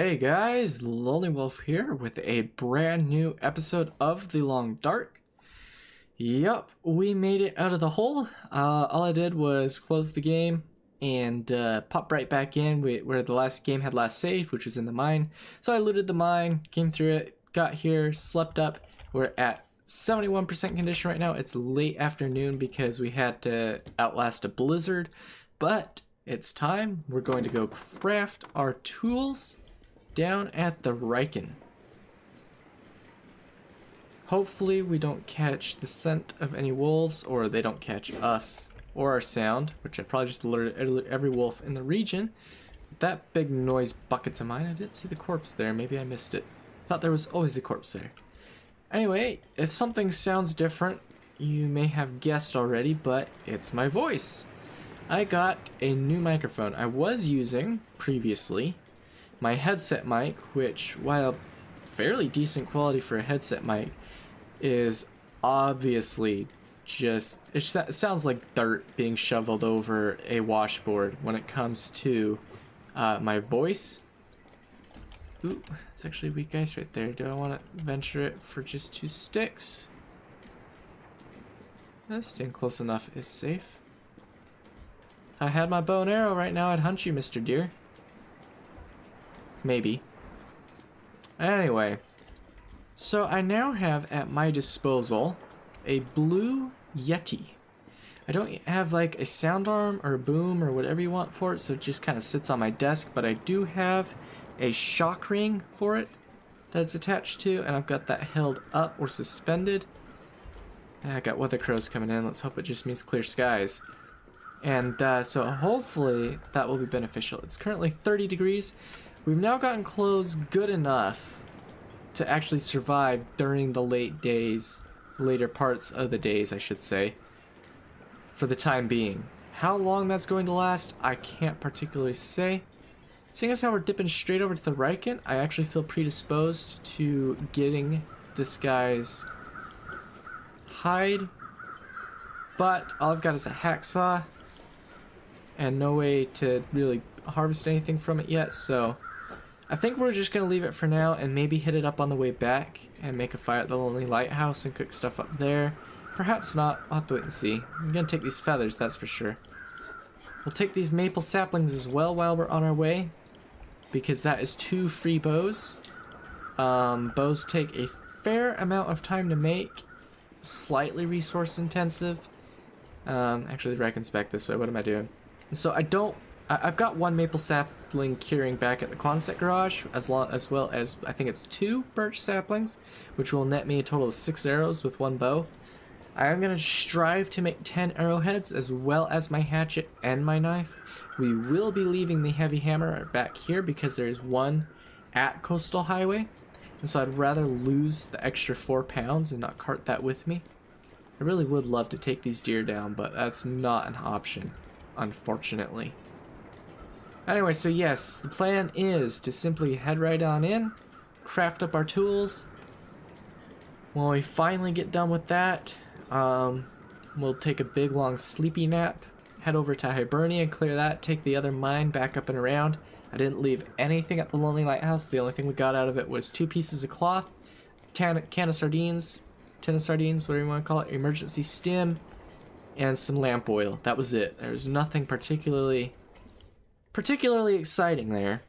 Hey guys, Lonelywolf here with a brand new episode of The Long Dark. Yup, we made it out of the hole. All I did was close the game and pop right back in where the last game had last saved, which was in the mine. So I looted the mine, came through it, got here, slept up. We're at 71% condition right now. It's late afternoon because we had to outlast a blizzard, but it's time. We're going to go craft our tools down at the Riken. Hopefully we don't catch the scent of any wolves, or they don't catch us or our sound, which I probably just alerted every wolf in the region. That big noise buckets of mine, I didn't see the corpse there. Maybe I missed it. Thought there was always a corpse there. Anyway, if something sounds different, you may have guessed already, but it's my voice. I got a new microphone. I was using previously my headset mic, which, while fairly decent quality for a headset mic, is obviously just, it sounds like dirt being shoveled over a washboard when it comes to my voice. Ooh, it's actually weak ice right there. Do I want to venture it for just 2 sticks? Staying close enough is safe. If I had my bow and arrow right now, I'd hunt you, Mr. Deer. Maybe. Anyway, so I now have at my disposal a blue Yeti. I don't have like a sound arm or a boom or whatever you want for it, so it just kind of sits on my desk, but I do have a shock ring for it that it's attached to, and I've got that held up or suspended. I got weather crows coming in. Let's hope it just means clear skies. And so hopefully that will be beneficial. It's currently 30 degrees. We've now gotten clothes good enough to actually survive during the later parts of the days, I should say, for the time being. How long that's going to last, I can't particularly say. Seeing as how we're dipping straight over to the Riken, I actually feel predisposed to getting this guy's hide, but all I've got is a hacksaw and no way to really harvest anything from it yet, so I think we're just going to leave it for now and maybe hit it up on the way back and make a fire at the Lonely Lighthouse and cook stuff up there. Perhaps not. I'll have to wait and see. I'm going to take these feathers, that's for sure. We'll take these maple saplings as well while we're on our way, because that is 2 free bows. Bows take a fair amount of time to make, slightly resource intensive. Actually, the Riken's back this way. What am I doing? So I've got 1 maple sapling curing back at the Quonset garage, as well as I think it's 2 birch saplings, which will net me a total of 6 arrows with 1 bow. I am going to strive to make 10 arrowheads, as well as my hatchet and my knife. We will be leaving the heavy hammer back here because there is 1 at Coastal Highway, and so I'd rather lose the extra 4 pounds and not cart that with me. I really would love to take these deer down, but that's not an option, unfortunately. Anyway, so yes, the plan is to simply head right on in, craft up our tools. When we finally get done with that, we'll take a big long sleepy nap, head over to Hibernia and clear that, take the other mine back up and around. I didn't leave anything at the Lonely Lighthouse. The only thing we got out of it was 2 pieces of cloth, tin of sardines, whatever you want to call it, emergency stim, and some lamp oil. That was it. There was nothing particularly exciting there.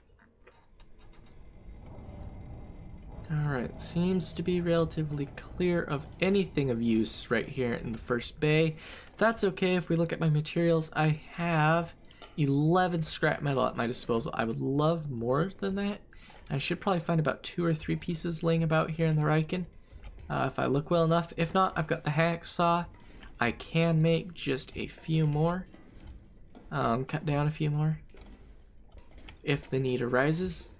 Alright, seems to be relatively clear of anything of use right here in the first bay. That's okay. If we look at my materials, I have 11 scrap metal at my disposal. I would love more than that. I should probably find about 2 or 3 pieces laying about here in the Riken, if I look well enough. If not, I've got the hacksaw. I can make just a few more, cut down a few more if the need arises.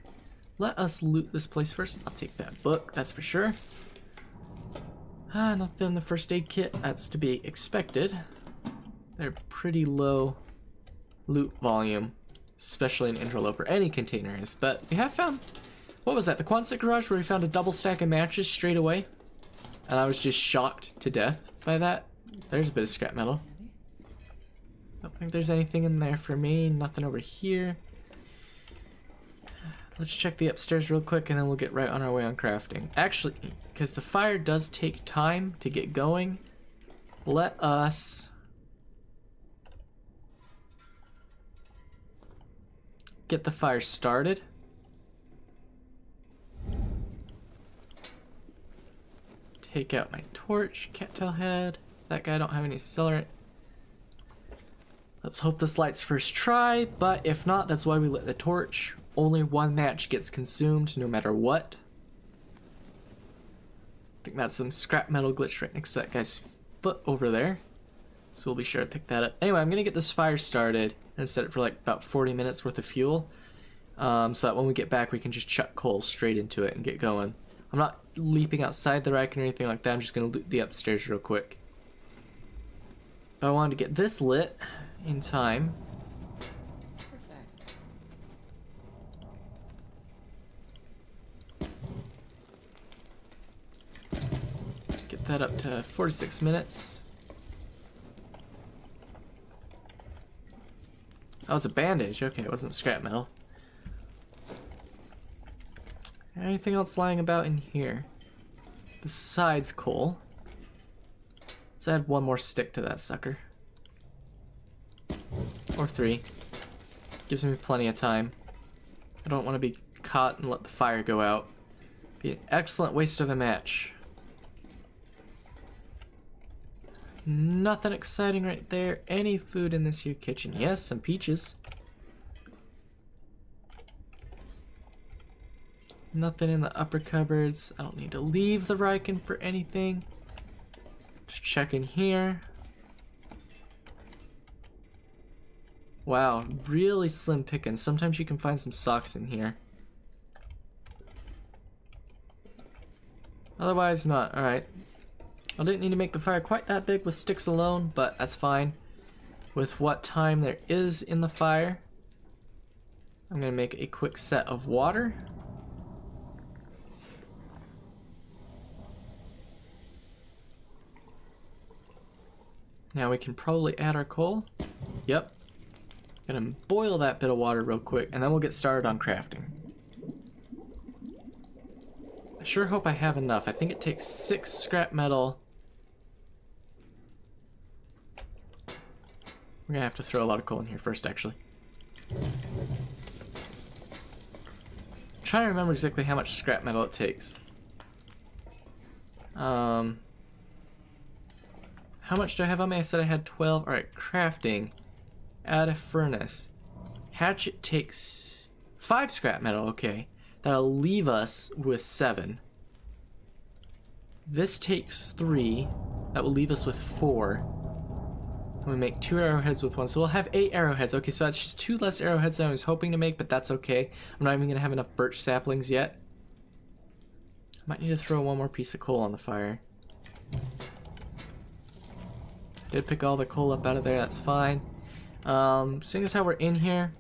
Let us loot this place first. I'll take that book, that's for sure. Nothing in the first aid kit, that's to be expected. They're pretty low loot volume, especially in Interloper. Any container is, but we have found, what was that, the Quonset garage, where we found a double stack of matches straight away? And I was just shocked to death by that. There's a bit of scrap metal. Don't think there's anything in there for me. Nothing over here. Let's check the upstairs real quick and then we'll get right on our way on crafting. Actually, because the fire does take time to get going, let us get the fire started. Take out my torch, cattail head. That guy don't have any accelerant. Let's hope this lights first try, but if not, that's why we lit the torch. Only one match gets consumed no matter what. I think that's some scrap metal glitch right next to that guy's foot over there. So we'll be sure to pick that up. Anyway, I'm gonna get this fire started and set it for like about 40 minutes worth of fuel. So that when we get back we can just chuck coal straight into it and get going. I'm not leaping outside the rack or anything like that, I'm just gonna loot the upstairs real quick. But I wanted to get this lit in time. Get that up to 46 minutes. That was a bandage. Okay, it wasn't scrap metal. Anything else lying about in here besides coal? Let's add one more stick to that sucker. Or 3. Gives me plenty of time. I don't want to be caught and let the fire go out. Be an excellent waste of a match. Nothing exciting right there. Any food in this here kitchen? Yes, some peaches. Nothing in the upper cupboards. I don't need to leave the Riken for anything. Just check in here. Wow, really slim pickings. Sometimes you can find some socks in here. Otherwise not. Alright. I didn't need to make the fire quite that big with sticks alone, but that's fine. With what time there is in the fire, I'm going to make a quick set of water. Now we can probably add our coal. Yep. Gonna boil that bit of water real quick, and then we'll get started on crafting. I sure hope I have enough. I think it takes 6 scrap metal. We're gonna have to throw a lot of coal in here first, actually. I'm trying to remember exactly how much scrap metal it takes. How much do I have on me? I said I had 12. Alright, crafting. Add a furnace. Hatchet takes 5 scrap metal, okay. That'll leave us with 7. This takes 3. That will leave us with 4. And we make 2 arrowheads with 1, so we'll have 8 arrowheads. Okay, so that's just 2 less arrowheads than I was hoping to make, but that's okay. I'm not even gonna have enough birch saplings yet. I might need to throw one more piece of coal on the fire. Did pick all the coal up out of there, that's fine. Seeing as how we're in here,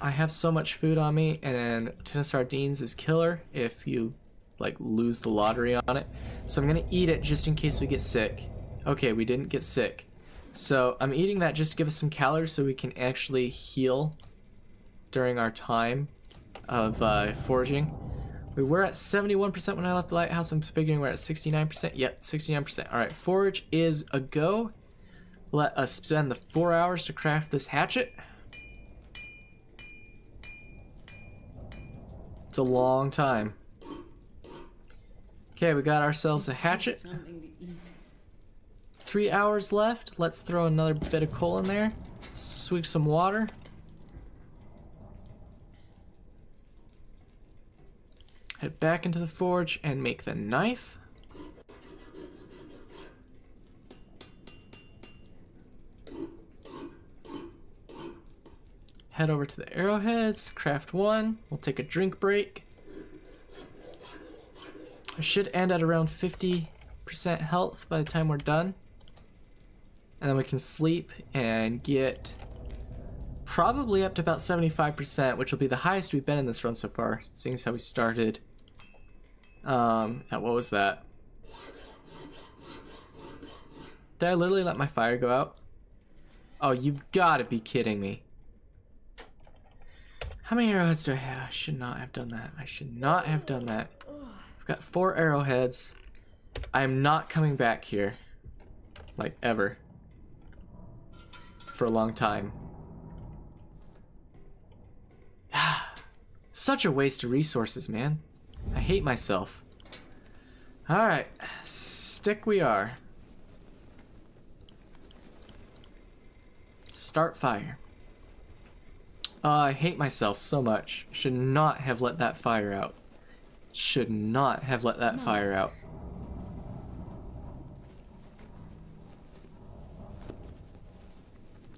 I have so much food on me, and a tin of sardines is killer if you like lose the lottery on it. So I'm gonna eat it just in case we get sick. Okay, we didn't get sick. So I'm eating that just to give us some calories so we can actually heal during our time of foraging. We were at 71% when I left the lighthouse. I'm figuring we're at 69%. Yep, 69%. Alright, forage is a go. Let us spend the 4 hours to craft this hatchet. It's a long time. Okay, we got ourselves a hatchet. 3 hours left. Let's throw another bit of coal in there. Swig some water. Head back into the forge and make the knife. Head over to the arrowheads, craft 1. We'll take a drink break. I should end at around 50% health by the time we're done. And then we can sleep and get probably up to about 75%, which will be the highest we've been in this run so far, seeing as how we started. What was that? Did I literally let my fire go out? Oh, you've got to be kidding me. How many arrowheads do I have? I should not have done that. I should not have done that. I've got 4 arrowheads. I'm not coming back here. Like, ever. For a long time. Such a waste of resources, man. I hate myself. Alright. Stick we are. Start fire. I hate myself so much. Should not have let that fire out. Should not have let that fire out.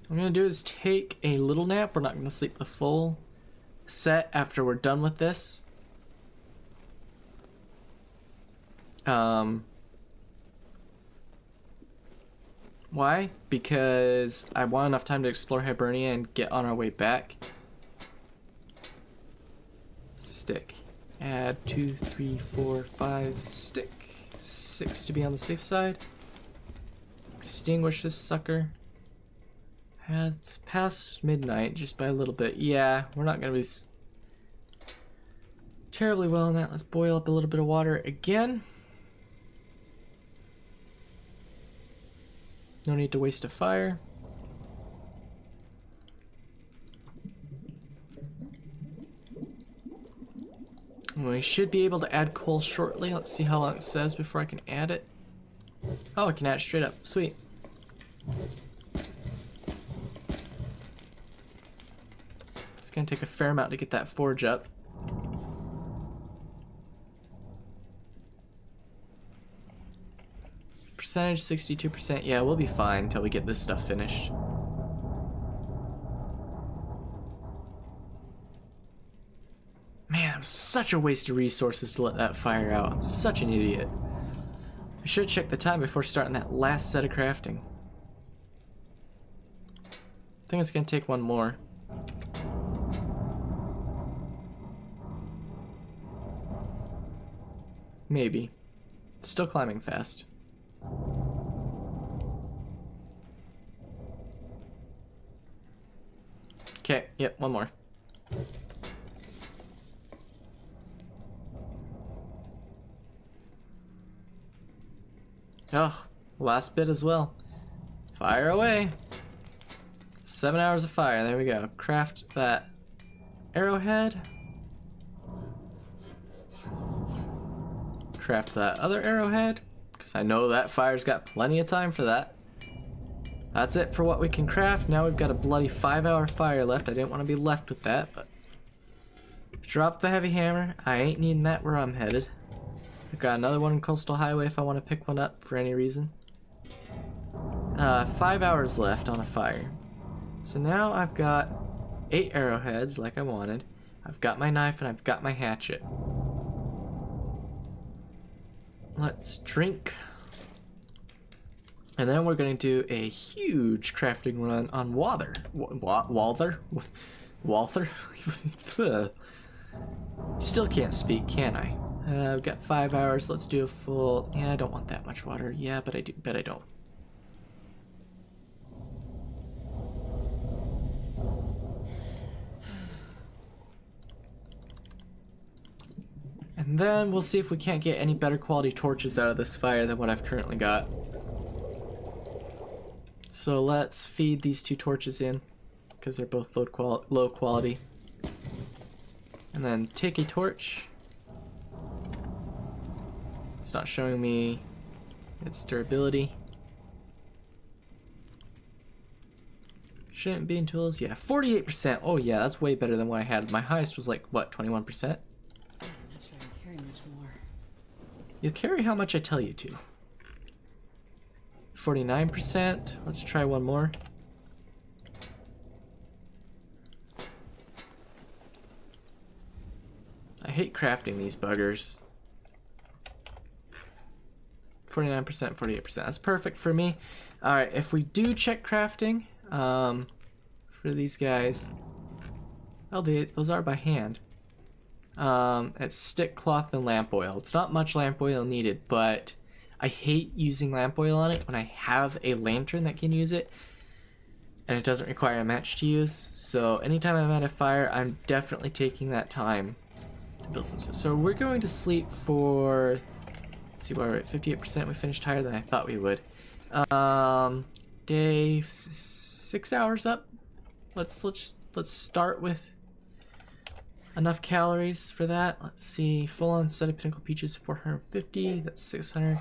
What I'm gonna do is take a little nap. We're not gonna sleep the full set after we're done with this. Why? Because I want enough time to explore Hibernia and get on our way back. Stick. Add 2, 3, 4, 5 stick. 6 to be on the safe side. Extinguish this sucker. It's past midnight just by a little bit. Yeah, we're not gonna be terribly well in that. Let's boil up a little bit of water again. No need to waste a fire. We should be able to add coal shortly. Let's see how long it says before I can add it. Oh, I can add it straight up. Sweet. It's gonna take a fair amount to get that forge up. Percentage 62%. Yeah, we'll be fine until we get this stuff finished. Man, it was such a waste of resources to let that fire out. I'm such an idiot. I should have checked the time before starting that last set of crafting. I think it's gonna take one more. Maybe. Still climbing fast. Okay, yep, one more. Oh, last bit as well. Fire away. 7 hours of fire, there we go. Craft that arrowhead. Craft that other arrowhead, because I know that fire's got plenty of time for that. That's it for what we can craft. Now we've got a bloody 5-hour fire left. I didn't want to be left with that, but drop the heavy hammer. I ain't needing that where I'm headed. I've got another one in Coastal Highway if I want to pick one up for any reason. 5 hours left on a fire. So now I've got 8 arrowheads like I wanted. I've got my knife and I've got my hatchet. Let's drink. And then we're going to do a huge crafting run on Walther. Walther? Still can't speak, can I? I've got 5 hours. Let's do a full... Yeah, I don't want that much water. Yeah, but I do. Bet I don't. And then we'll see if we can't get any better quality torches out of this fire than what I've currently got. So let's feed these 2 torches in, because they're both low quality. And then take a torch. It's not showing me its durability. Shouldn't be in tools. Yeah, 48%. Oh yeah, that's way better than what I had. My highest was like, what, 21%? I'm not sure I can carry much more. You'll carry how much I tell you to. 49%. Let's try one more. I hate crafting these buggers. 49%, 48%. That's perfect for me. Alright, if we do check crafting, for these guys, oh, those are by hand. It's stick, cloth, and lamp oil. It's not much lamp oil needed, but I hate using lamp oil on it when I have a lantern that can use it. and it doesn't require a match to use. So anytime I'm at a fire, I'm definitely taking that time to build some stuff. So we're going to sleep for, let's see, where we're at 58%. We finished higher than I thought we would. Day 6 hours up. Let's start with enough calories for that. Let's see, full on set of pinnacle peaches, 450. That's 600.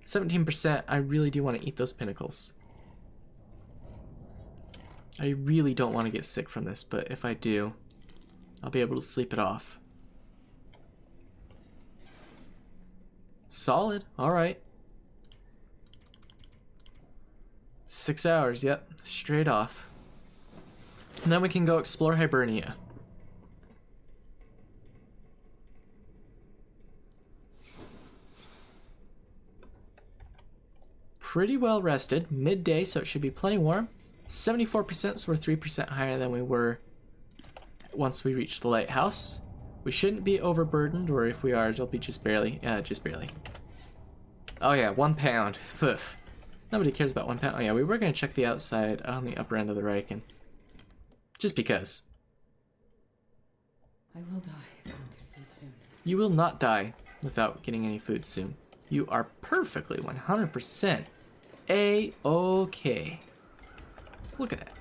17%. I really do want to eat those pinnacles. I really don't want to get sick from this, but if I do, I'll be able to sleep it off. Solid. All right. 6 hours. Yep. Straight off. And then we can go explore Hibernia. Pretty well rested. Midday, so it should be plenty warm. 74%, so we're 3% higher than we were once we reached the lighthouse. We shouldn't be overburdened, or if we are, it'll be just barely. Just barely. Oh yeah, 1 pound. Poof. Nobody cares about 1 pound. Oh yeah, we were going to check the outside on the upper end of the Riken. Just because. I will die if I don't get food soon. You will not die without getting any food soon. You are perfectly 100% A-okay. Look at that.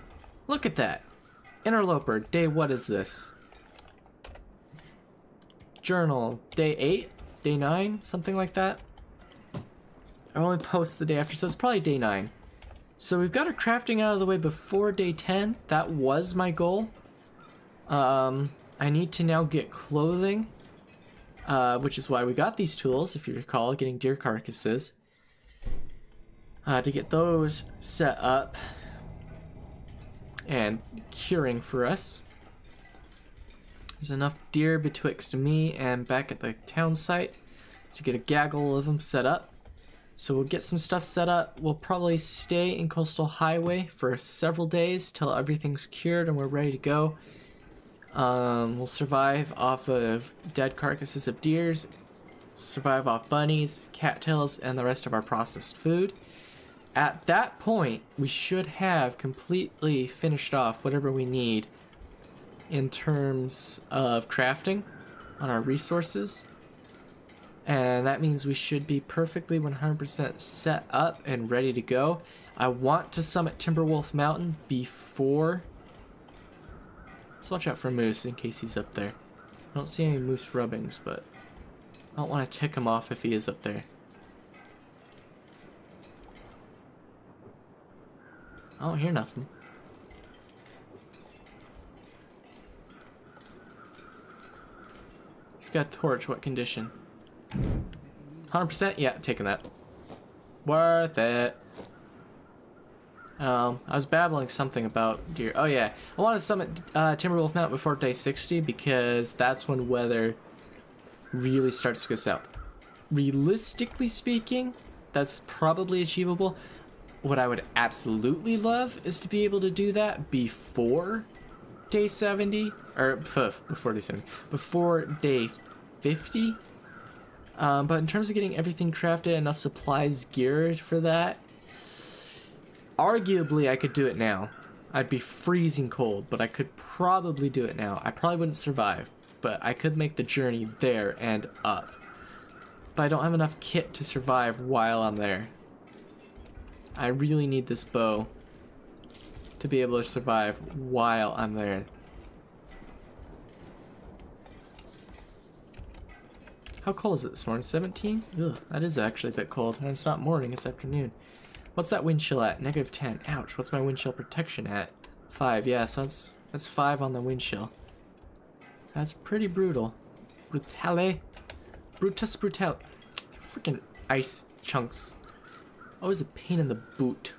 Look at that. Interloper, day what is this? Journal, day 8? Day 9? Something like that? I only post the day after, so it's probably day 9. So we've got our crafting out of the way before day 10. That was my goal. I need to now get clothing, which is why we got these tools, if you recall, getting deer carcasses. To get those set up and curing for us. There's enough deer betwixt me and back at the town site to get a gaggle of them set up. So we'll get some stuff set up. We'll probably stay in Coastal Highway for several days till everything's cured and we're ready to go. We'll survive off of dead carcasses of deers, survive off bunnies, cattails, and the rest of our processed food. At that point, we should have completely finished off whatever we need in terms of crafting on our resources. And that means we should be perfectly 100% set up and ready to go. I want to summit Timberwolf Mountain before. So watch out for Moose in case he's up there. I don't see any moose rubbings, but I don't want to tick him off if he is up there. I don't hear nothing. He's got a torch. What condition? 100%? Yeah, taking that. Worth it. I was babbling something about deer. Oh yeah, I want to summit Timberwolf Mountain before day 60 because that's when weather really starts to go south. Realistically speaking, that's probably achievable. What I would absolutely love is to be able to do that before day 70, or before day 70, before day 50. But in terms of getting everything crafted, enough supplies geared for that, arguably I could do it now. I'd be freezing cold, but I could probably do it now. I probably wouldn't survive, but I could make the journey there and up. But I don't have enough kit to survive while I'm there. I really need this bow to be able to survive while I'm there. How cold is it this morning? 17? Ugh, that is actually a bit cold. And it's not morning, it's afternoon. What's that wind chill at? -10. Ouch, what's my wind chill protection at? 5, yeah, so that's 5 on the wind chill. That's pretty brutal. Brutale. Brutus brutal. Freaking ice chunks. Always a pain in the boot.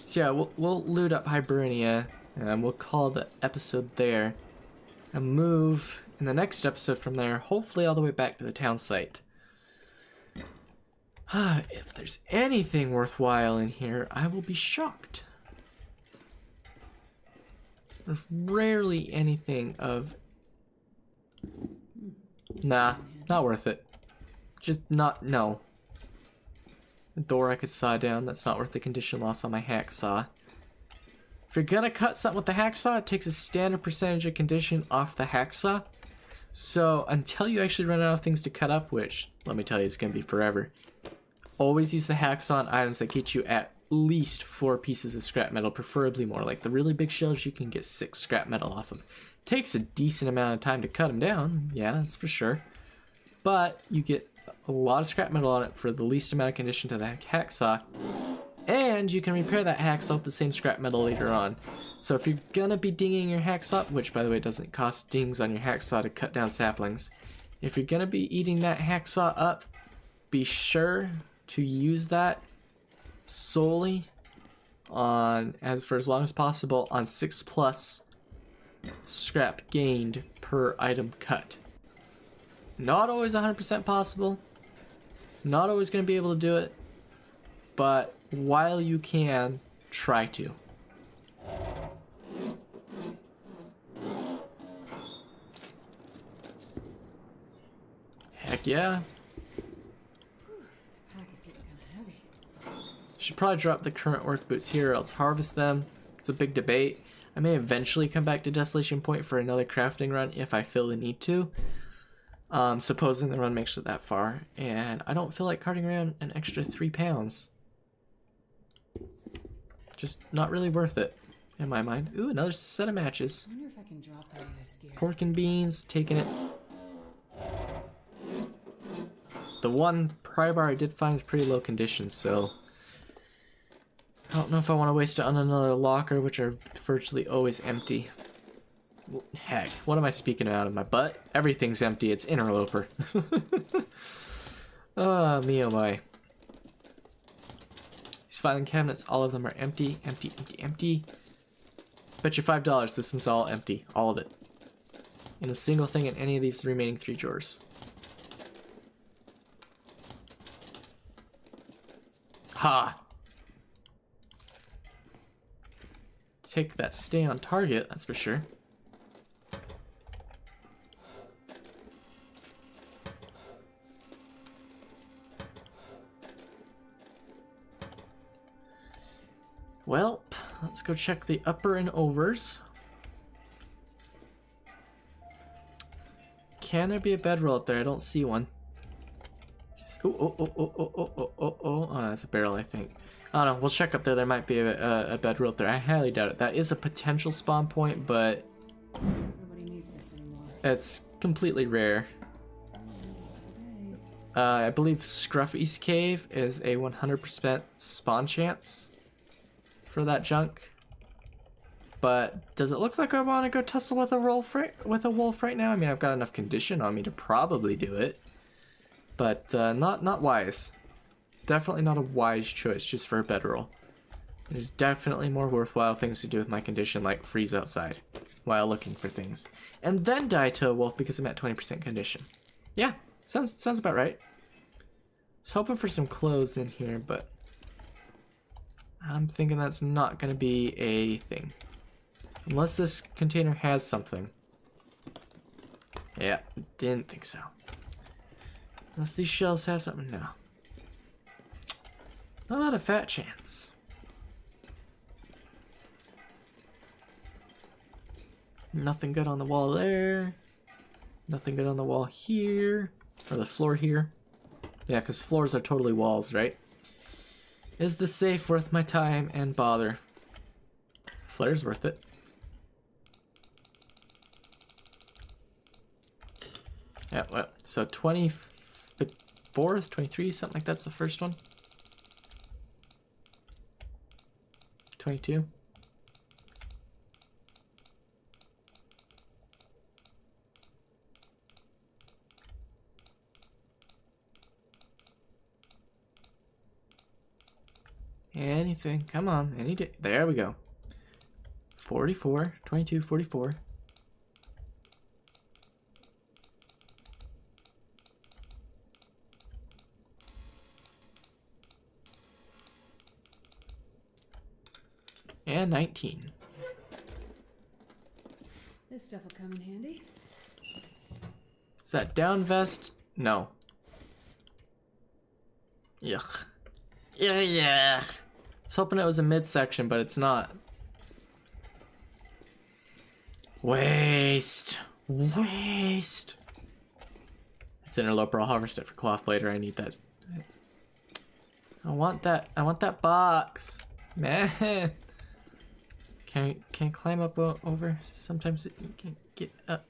So yeah, we'll loot up Hibernia, and we'll call the episode there, and move in the next episode from there, hopefully all the way back to the town site. If there's anything worthwhile in here, I will be shocked. There's rarely anything of... Nah, not worth it. Just not, no. A door I could saw down. That's not worth the condition loss on my hacksaw. If you're gonna cut something with the hacksaw, it takes a standard percentage of condition off the hacksaw. So until you actually run out of things to cut up, which, let me tell you, it's gonna be forever, always use the hacksaw on items that get you at least 4 pieces of scrap metal, preferably more. Like the really big shelves, you can get 6 scrap metal off of. Takes a decent amount of time to cut them down, yeah, that's for sure. But you get a lot of scrap metal on it for the least amount of condition to the hacksaw. And you can repair that hacksaw with the same scrap metal later on. So if you're gonna be dinging your hacksaw, which by the way doesn't cost dings on your hacksaw to cut down saplings, if you're gonna be eating that hacksaw up, be sure to use that solely on, and for as long as possible, on 6+ scrap gained per item cut. Not always 100% possible, not always gonna be able to do it, but while you can, try to. Heck yeah. This pack is getting kind of heavy. Should probably drop the current work boots here or else harvest them. It's a big debate. I may eventually come back to Desolation Point for another crafting run if I feel the need to. Supposing the run makes it that far. And I don't feel like carting around an extra 3 pounds. Just not really worth it, in my mind. Ooh, another set of matches. I wonder if I can drop any of this gear. Pork and beans, taking it. The one pry bar I did find is pretty low condition, so I don't know if I want to waste it on another locker, which are virtually always empty. Heck, what am I speaking out of my butt? Everything's empty, it's Interloper. Oh, me oh my. These filing cabinets, all of them are empty, empty, empty, empty. Bet you $5 this one's all empty, all of it. In a single thing in any of these remaining 3 drawers. Ha! Take that stay on target, that's for sure. Well, let's go check the upper and overs. Can there be a bedroll up there? I don't see one. Oh, that's a barrel, I think. I don't know, we'll check up there. There might be a bedroll up there. I highly doubt it. That is a potential spawn point, but Nobody needs this anymore. it's completely rare. I believe Scruffy's Cave is a 100% spawn chance for that junk. But does it look like I want to go tussle with a wolf right now? I mean, I've got enough condition on me to probably do it, but not wise. Definitely not a wise choice just for a bedroll. There's definitely more worthwhile things to do with my condition, like freeze outside while looking for things, and then die to a wolf because I'm at 20% condition. Yeah, sounds about right. I was hoping for some clothes in here, but I'm thinking that's not going to be a thing. Unless this container has something. Yeah, didn't think so. Unless these shelves have something, no. Not a fat chance. Nothing good on the wall there. Nothing good on the wall here. Or the floor here. Yeah, because floors are totally walls, right? Is the safe worth my time and bother? Flare's worth it. Yeah, well, so 24th, 23, something like that's the first one. 22. Anything, come on, any day. There we go. 44, 22, 44. And 19. This stuff will come in handy. Is that down vest? No. Yuck. Yeah. I was hoping it was a midsection, but it's not. Waste. Waste. It's Interloper. I'll harvest it for cloth later. I need that. I want that box. Man. Can I climb up over? Sometimes it can get up.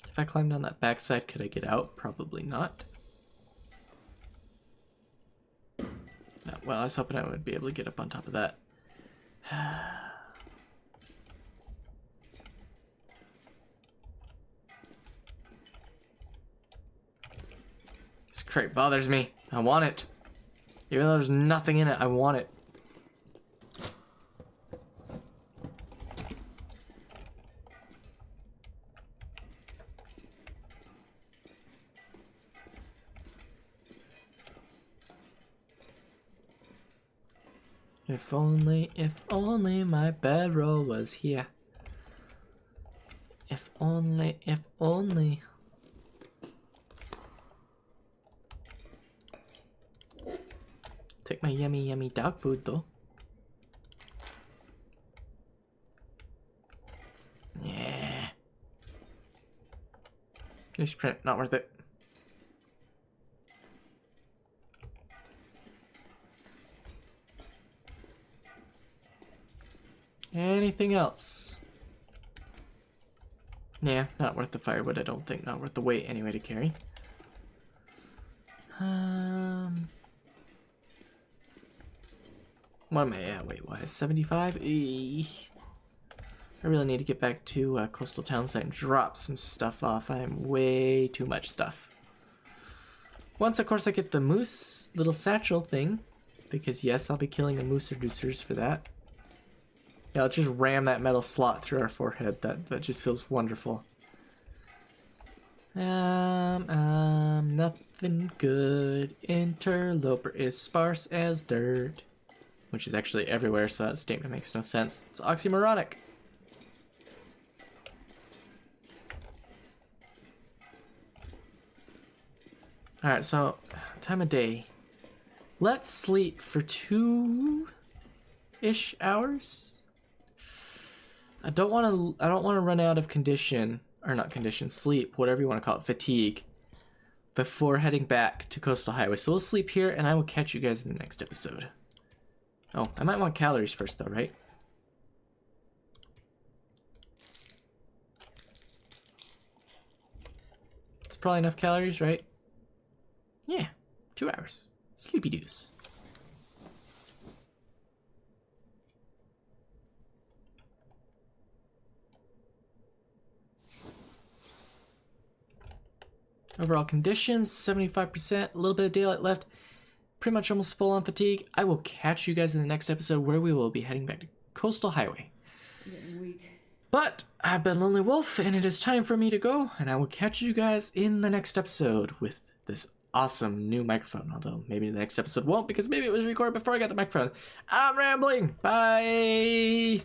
If I climb down that backside, could I get out? Probably not. No, well, I was hoping I would be able to get up on top of that. This crate bothers me. I want it. Even though there's nothing in it, I want it. If only my bedroll was here. If only. Take my yummy dog food though. Yeah. Newsprint, not worth it. Anything else? Yeah, not worth the firewood, I don't think. Not worth the weight anyway to carry. What am I at weight-wise? 75? I really need to get back to Coastal Town Site and drop some stuff off. I am way too much stuff. Once, of course, I get the moose little satchel thing. Because, yes, I'll be killing the moose reducers for that. Yeah, let's just ram that metal slot through our forehead. That just feels wonderful. Nothing good. Interloper is sparse as dirt. Which is actually everywhere, so that statement makes no sense. It's oxymoronic. Alright, so time of day. Let's sleep for 2-ish hours. I don't want to run out of sleep, whatever you want to call it, fatigue, before heading back to Coastal Highway. So we'll sleep here, and I will catch you guys in the next episode. Oh, I might want calories first, though, right? It's probably enough calories, right? Yeah, 2 hours. Sleepy doos. Overall conditions, 75%, a little bit of daylight left, pretty much almost full on fatigue. I will catch you guys in the next episode where we will be heading back to Coastal Highway. I'm getting weak. But I've been Lonelywolf, and it is time for me to go, and I will catch you guys in the next episode with this awesome new microphone. Although maybe the next episode won't, because maybe it was recorded before I got the microphone. I'm rambling. Bye.